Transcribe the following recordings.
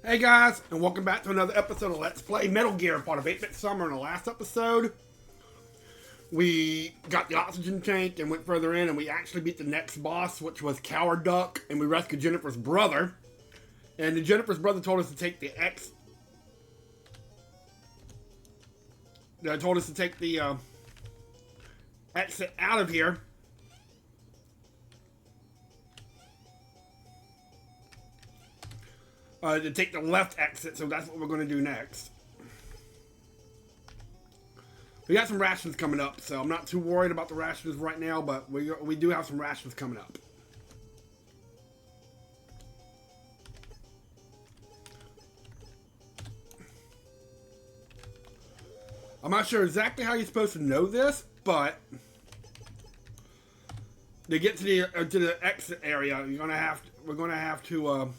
Hey guys, and welcome back to another episode of Let's Play Metal Gear, part of 8-Bit Summer. In the last episode, we got the oxygen tank and went further in, and we actually beat the next boss, which was Coward Duck, and we rescued Jennifer's brother. And Jennifer's brother told us to take the exit out of here. To take the left exit, so that's what we're going to do next. We got some rations coming up, so I'm not too worried about the rations right now, but we do have some rations coming up. I'm not sure exactly how you're supposed to know this, but to get to the exit area, we're gonna have to.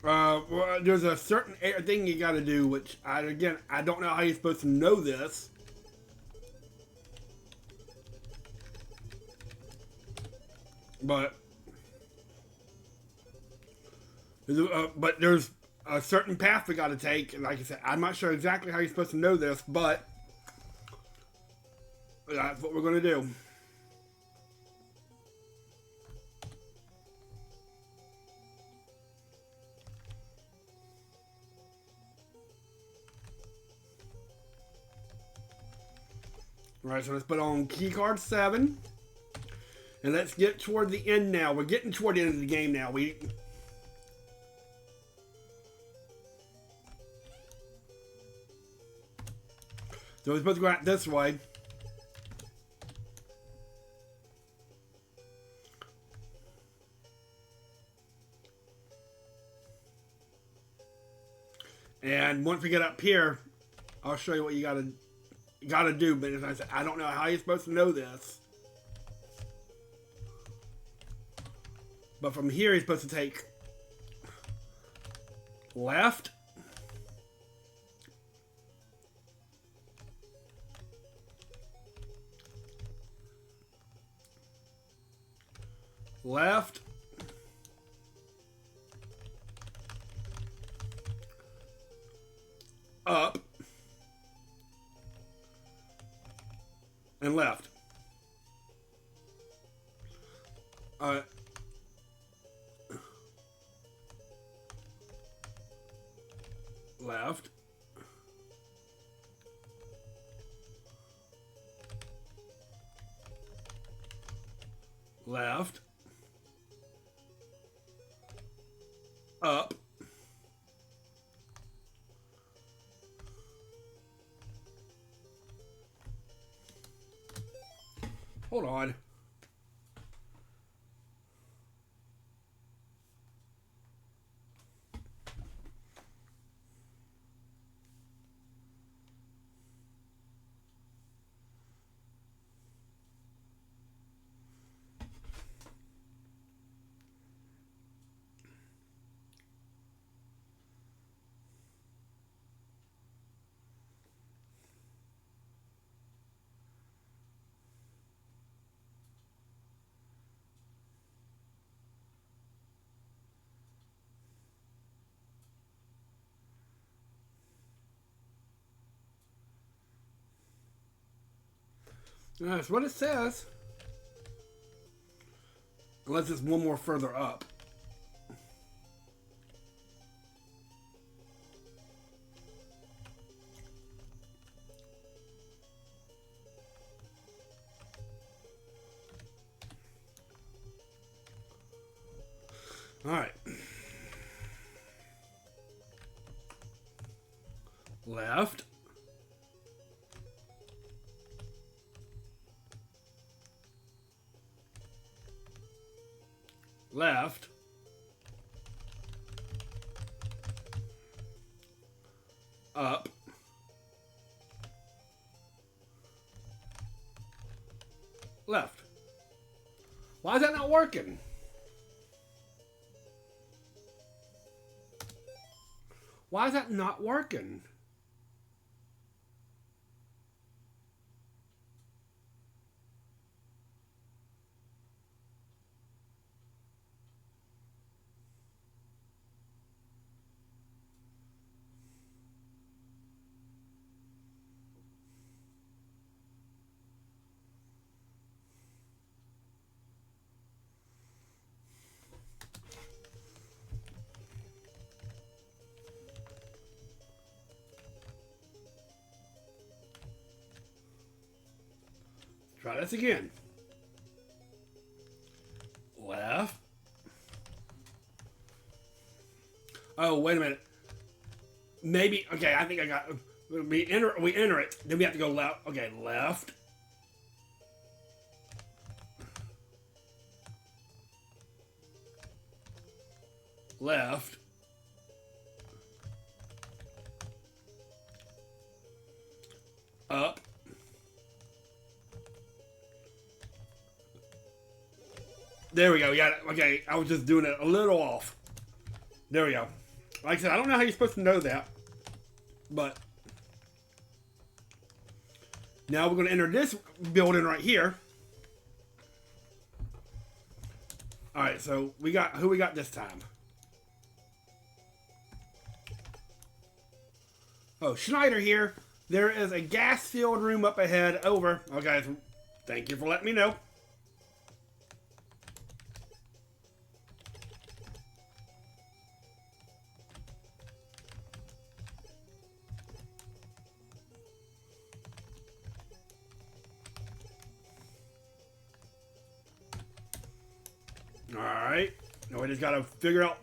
Well, there's a certain thing you got to do, which I don't know how you're supposed to know this. But there's a certain path we got to take, and like I said, I'm not sure exactly how you're supposed to know this, but that's what we're going to do. Alright, so let's put on keycard 7. And let's get toward the end now. We're getting toward the end of the game now. So we're supposed to go out this way. And once we get up here, I'll show you what you gotta do. But as I said, I don't know how you're supposed to know this. But from here, he's supposed to take left. Left. Up. And left. Left. Left. Up. Hold on. That's what it says. Unless it's one more further up. Alright. Left. Left. Up. Left. Why is that not working? Why is that not working? Try this again. Left. Oh, wait a minute. Maybe, okay, I think I got, we enter it, then we have to go left. Okay, left. Left. Up. There we go. Yeah, okay. I was just doing it a little off. There we go. Like I said, I don't know how you're supposed to know that. But now we're going to enter this building right here. Alright, so we got, who we got this time? Oh, Schneider here. There is a gas-filled room up ahead. Over. Okay, thank you for letting me know. Alright. Now we just gotta figure out.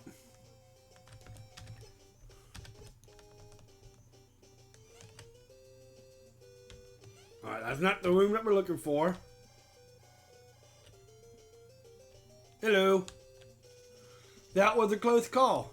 Alright, that's not the room that we're looking for. Hello. That was a close call.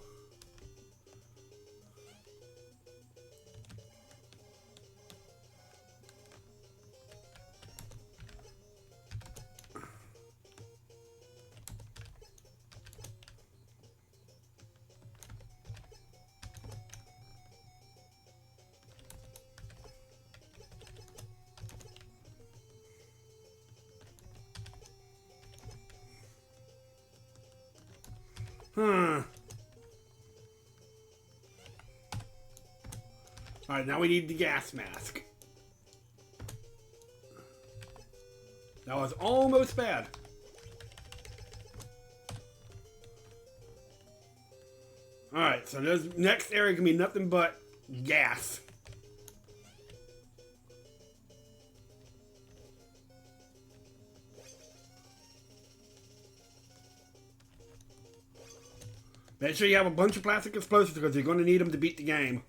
Alright, now we need the gas mask. That was almost bad. Alright, so this next area can be nothing but gas. Make sure you have a bunch of plastic explosives because you're going to need them to beat the game.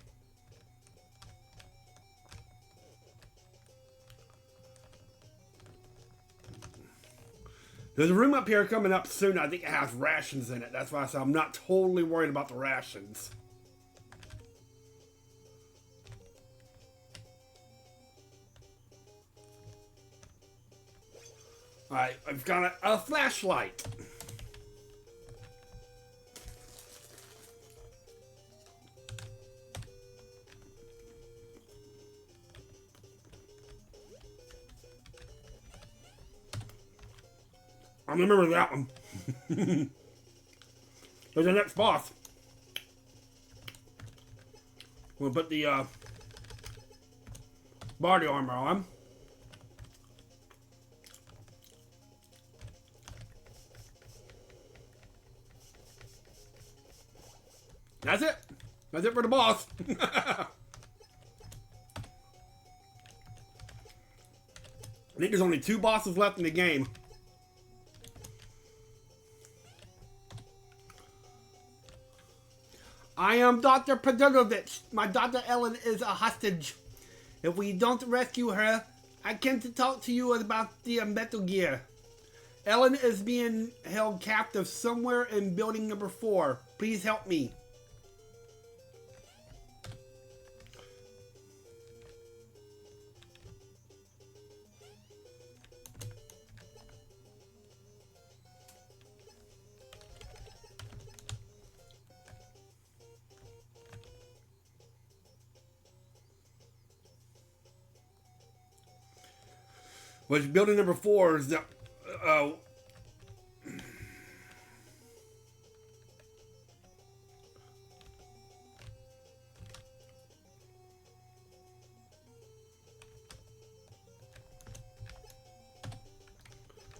There's a room up here coming up soon. I think it has rations in it. That's why I said I'm not totally worried about the rations. Alright, I've got a flashlight. I remember that one. There's the next boss. We'll put the body armor on. That's it. That's it for the boss. I think there's only 2 bosses left in the game. I am Dr. Padanovich. My daughter Ellen is a hostage. If we don't rescue her, I came to talk to you about the Metal Gear. Ellen is being held captive somewhere in building number 4. Please help me. Which building number 4 is the. Uh,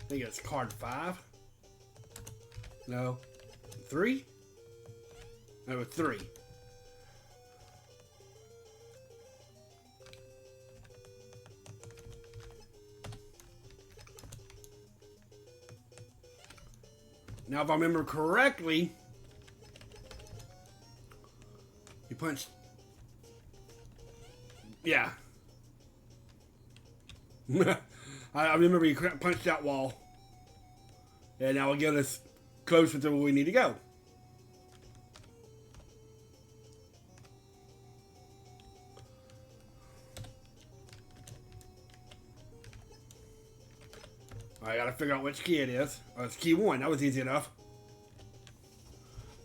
I think it's card 5. No. 3? No, 3. Now, if I remember correctly, you punched. Yeah. I remember you punched that wall. And now will get us closer to where we need to go. I gotta figure out which key it is. Oh, it's key 1. That was easy enough.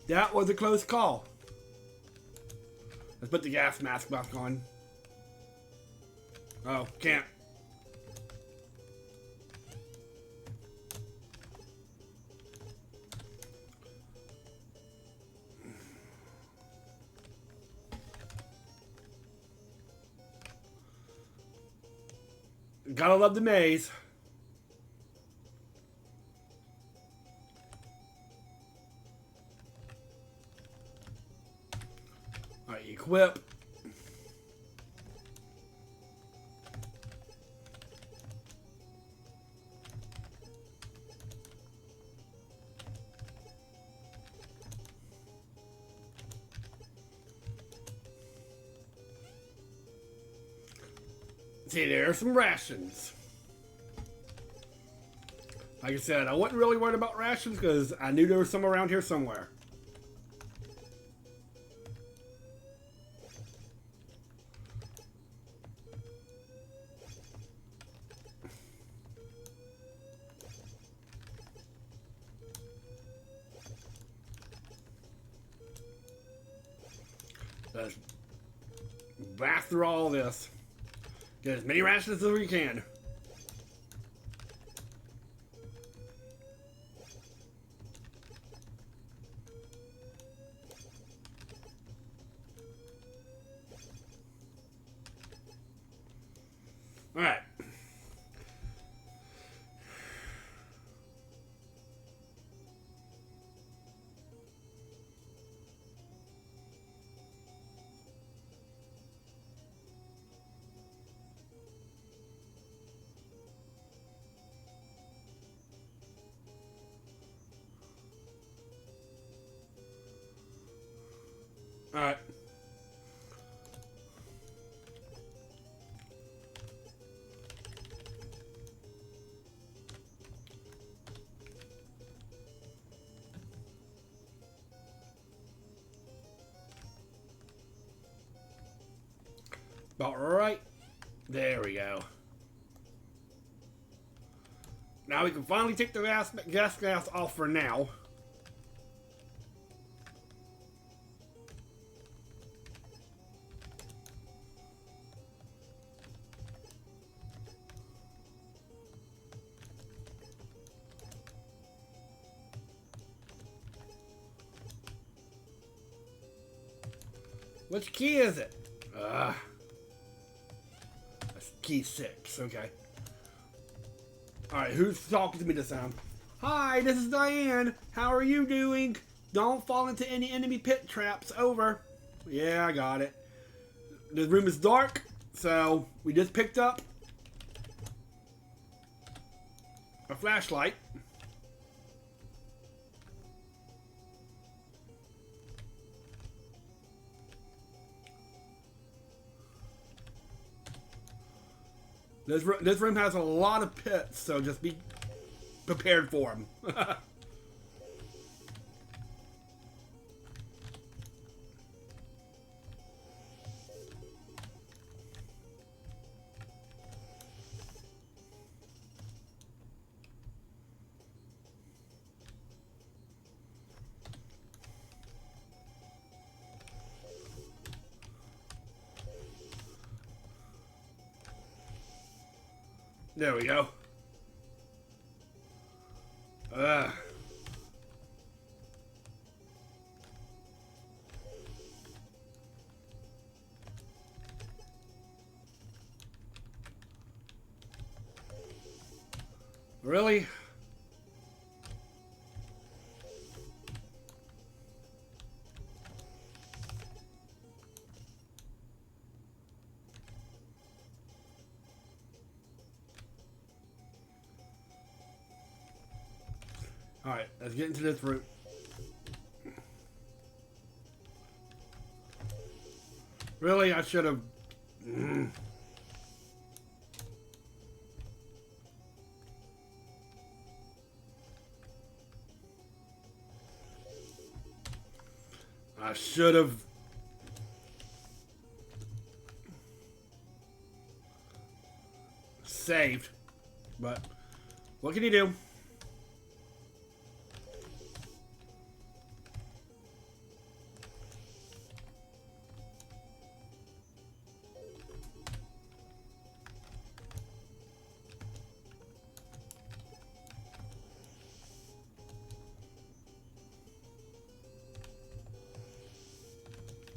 That was a close call. Let's put the gas mask back on. Oh, can't. Gotta love the maze. Alright, equip. See, there are some rations. Like I said, I wasn't really worried about rations because I knew there was some around here somewhere. Let's blast through all this. Get as many rations as we can. Alright. Alright. About right. There we go. Now we can finally take the gas off for now. Which key is it? That's key 6, okay. Alright, who's talking to me this time? Hi, this is Diane. How are you doing? Don't fall into any enemy pit traps. Over. Yeah, I got it. The room is dark, so we just picked up a flashlight. This room has a lot of pits, so just be prepared for them. There we go. Ugh. Really? Alright, let's get into this room. Really? I should have... I should have... saved. But, what can you do?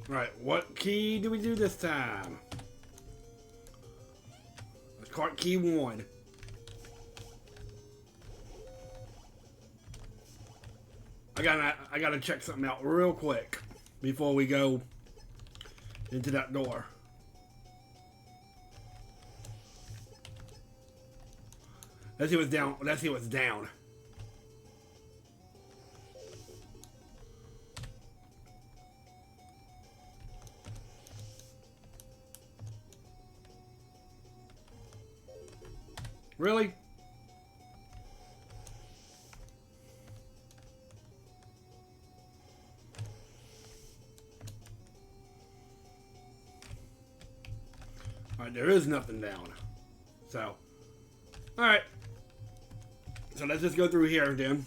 Right, what key do we do this time? Let's call it key 1. I gotta check something out real quick before we go into that door. Let's see what's down. Let's see what's down. Really? Alright, there is nothing down. So, alright. So let's just go through here then.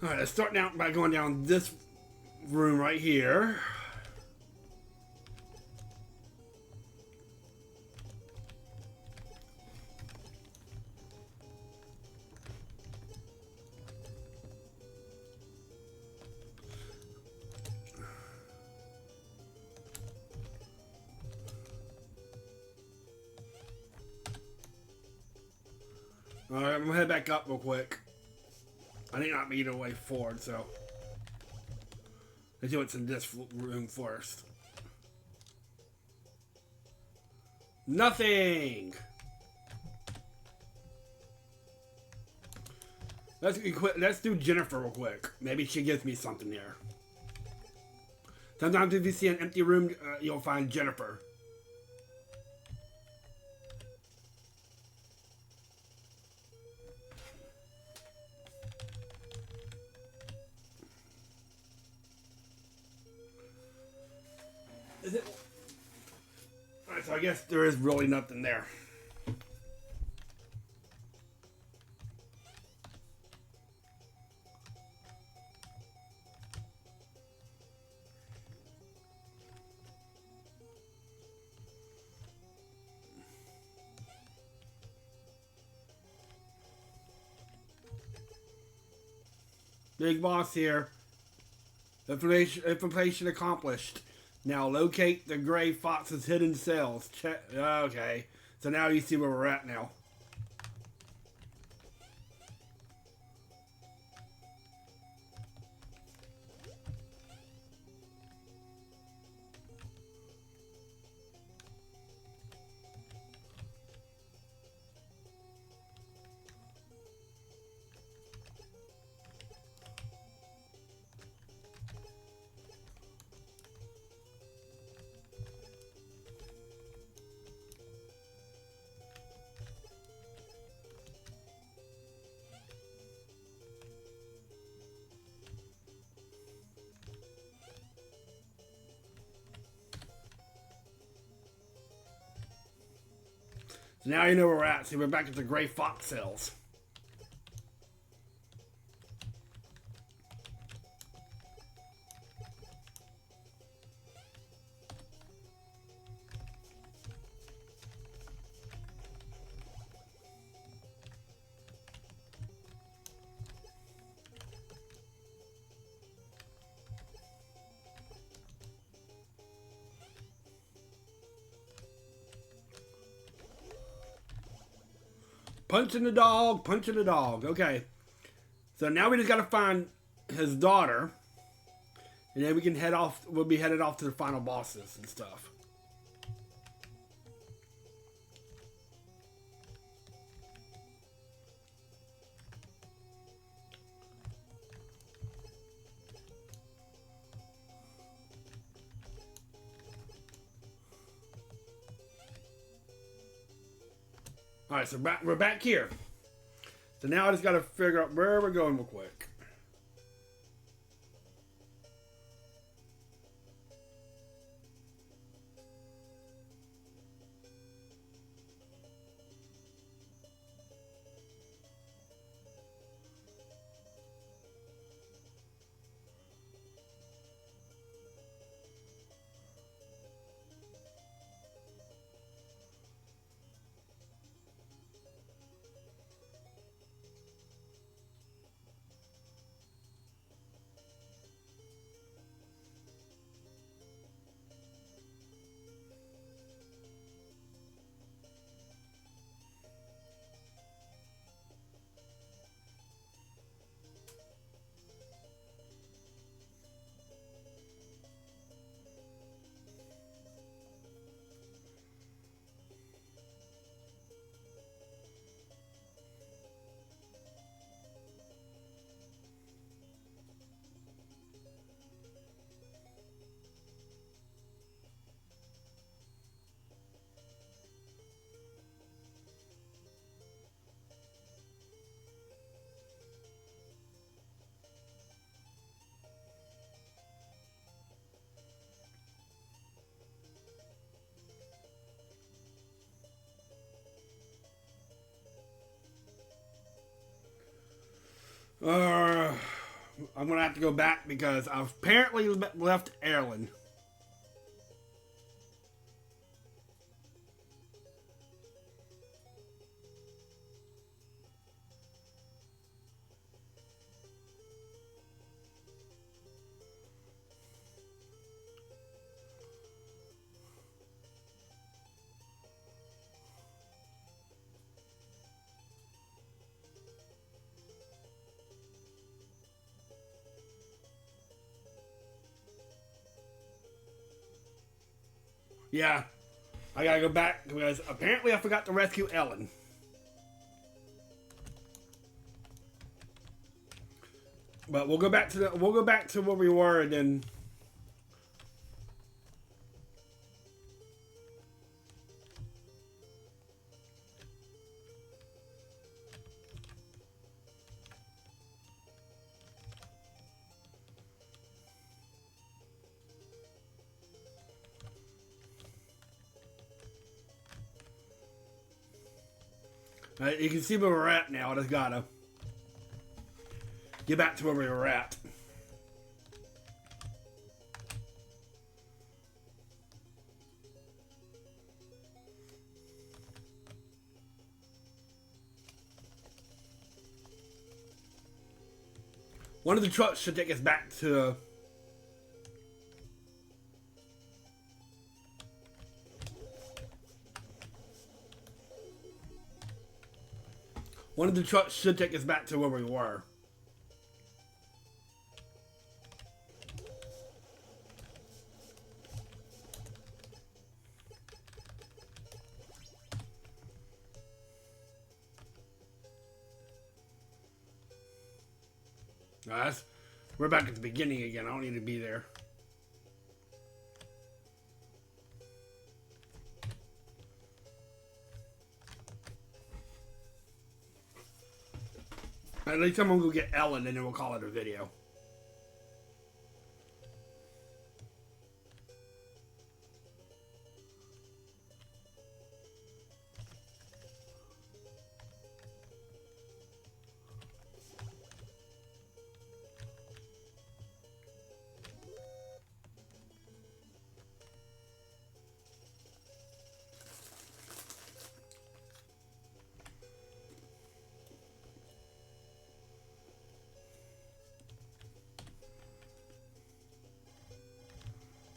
Alright, let's start out by going down this room right here. Alright, I'm gonna head back up real quick. I think not made a way forward, so let's do what's in this room first. Nothing. Let's do Jennifer real quick. Maybe she gives me something there. Sometimes if you see an empty room, you'll find Jennifer. Is it? Alright, so I guess there is really nothing there. Big boss here. Information accomplished. Now locate the Gray Fox's hidden cells. Check. Okay. So now you see where we're at now. So now you know where we're at. See, we're back at the Gray Fox cells. Punching the dog, punching the dog. Okay. So now we just gotta find his daughter. And then we can head off. We'll be headed off to the final bosses and stuff. Alright, so we're back here. So now I just gotta figure out where we're going real quick. I'm gonna have to go back because I've apparently left Erlen. Yeah, I gotta go back because apparently I forgot to rescue Ellen. But we'll go back to where we were and then. You can see where we're at now. I just gotta get back to where we were at. One of the trucks should take us back to. One of the trucks should take us back to where we were. Guys, we're back at the beginning again. I don't need to be there. At least I'm gonna go get Ellen and then we'll call it a video.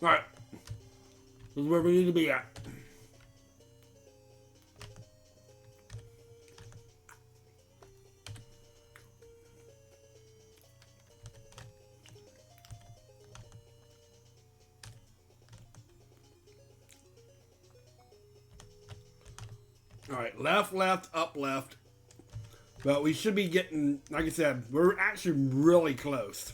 Alright. This is where we need to be at. Alright, left, left, up, left. But we should be getting, like I said, we're actually really close.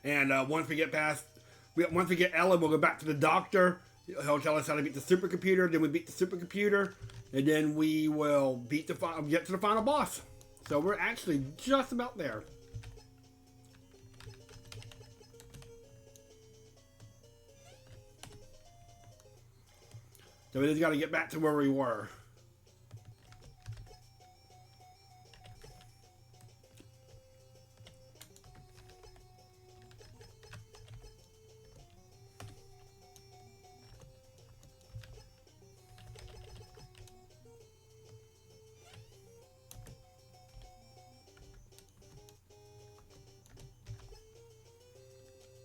And once we get Ellen, we'll go back to the doctor. He'll tell us how to beat the supercomputer. Then we beat the supercomputer. And then we will get to the final boss. So we're actually just about there. So we just got to get back to where we were.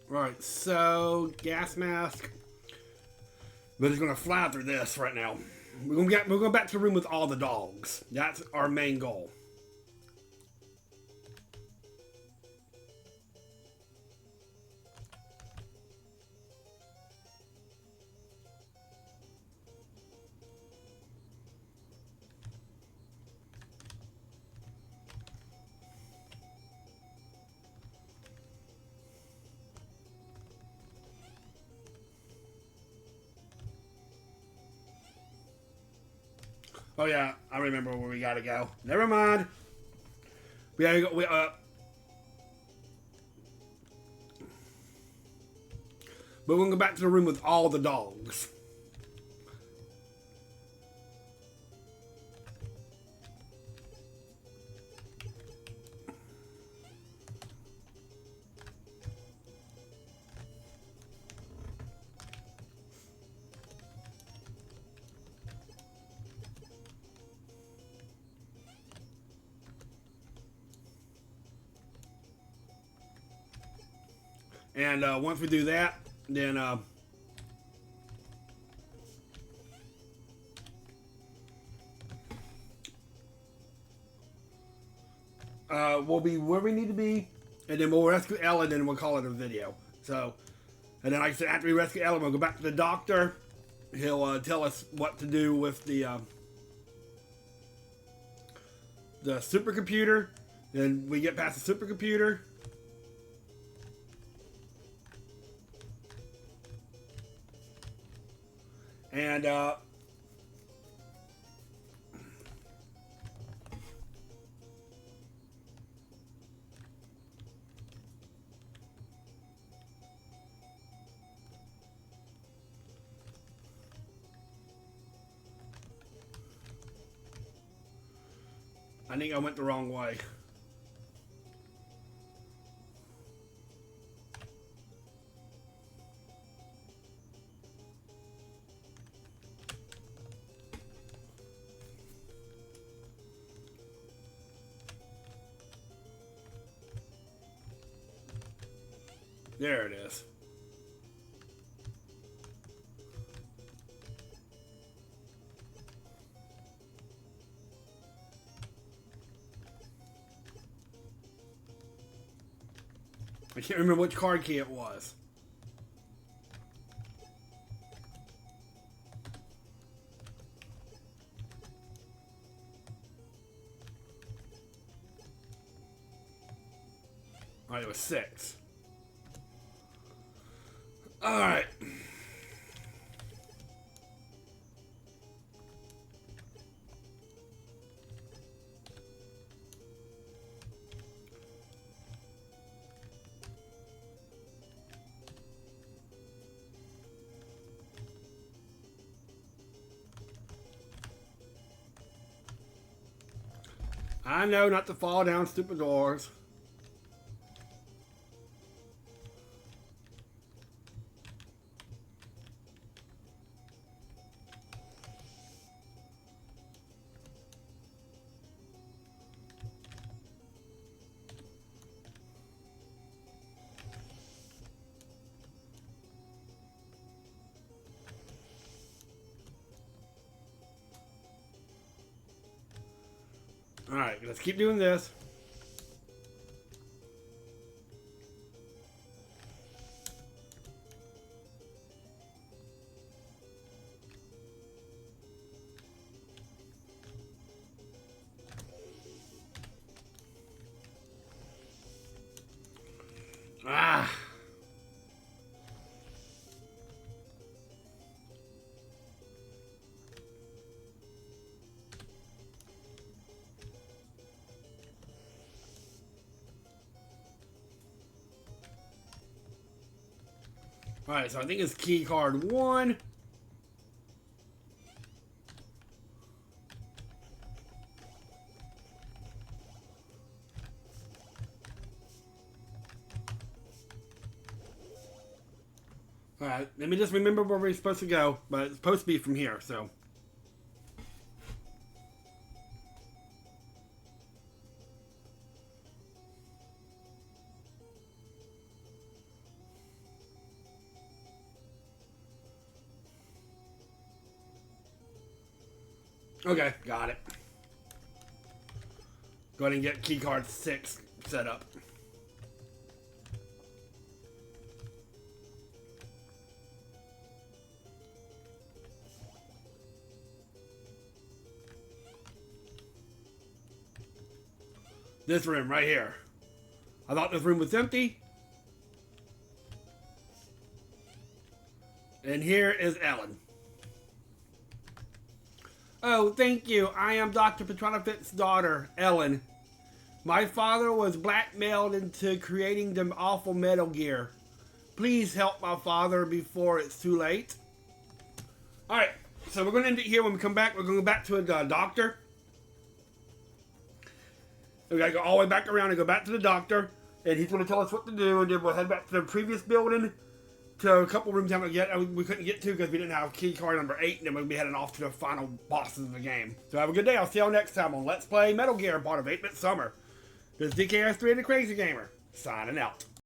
Right, so gas mask. We're just gonna fly through this right now. We're going back to the room with all the dogs. That's our main goal. Oh yeah, I remember where we gotta go. Never mind. We gotta go. But we're gonna go back to the room with all the dogs. And once we do that, then we'll be where we need to be, and then we'll rescue Ellen, and we'll call it a video. So, and then like I said, after we rescue Ellen, we'll go back to the doctor. He'll tell us what to do with the supercomputer. Then we get past the supercomputer. And I think I went the wrong way. There it is. I can't remember which card key it was. Alright, it was 6. Alright. I know not to fall down stupid doors. Alright, let's keep doing this. Ah. Alright, so I think it's key card 1. Alright, let me just remember where we're supposed to go, but it's supposed to be from here, so. Okay, got it. Go ahead and get key card 6 set up. This room right here. I thought this room was empty. And here is Ellen. Oh, thank you. I am Dr. Petronifit's daughter, Ellen. My father was blackmailed into creating them awful Metal Gear. Please help my father before it's too late. Alright, so we're going to end it here. When we come back, we're going to go back to the doctor. We got to go all the way back around and go back to the doctor. And he's going to tell us what to do. And then we'll head back to the previous building. To a couple rooms we couldn't get to because we didn't have key card number 8, and then we'll be heading off to the final bosses of the game. So have a good day. I'll see y'all next time on Let's Play Metal Gear, part of 8-Bit Summer. This is DKS3 the Crazy Gamer, signing out.